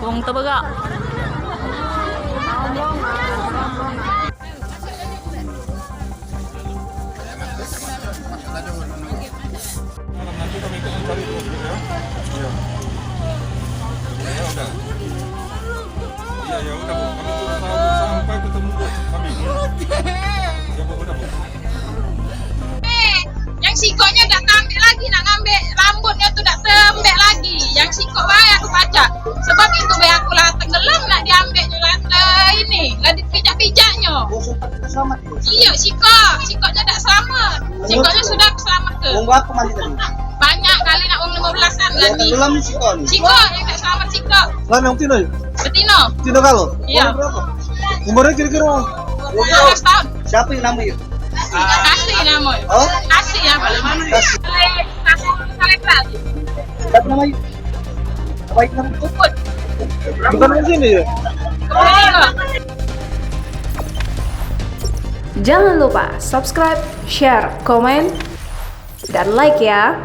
Wong tebegak. Nanti kami akan cari dulu ya. Iya. Ya udah. Iya udah Bu. Kami turun sampai ketemu Bu. Kami. Ya Bu, udah Bu. Yang sikoknya tak ngambil lagi, nak ngambil rambutnya tuh tak tembek lagi. Yang sikok bayar aku baca. Sebab itu bayar aku lah tenggelam nak diambil ini, lah dipijak-pijaknya. Iya, sikoknya tak selamat. Sikoknya sudah selamat ke. Berapa mandi tadi? Banyak kali nak 15-an ganti. Tenggelam nih sikok. Sikok yang tak selamat sikok. Kan yang Tino ya? Betino. Tino kalau? Iya. Berapa? Umurnya kira-kira 12 tahun. siapa yang namanya? Kasih namanya. Oh? Kasih ya. Kasih. Selebrat. Siapa namanya? Apa itu namanya? Puput. Bukan di sini ya? Jangan lupa subscribe, share, komen, dan like ya.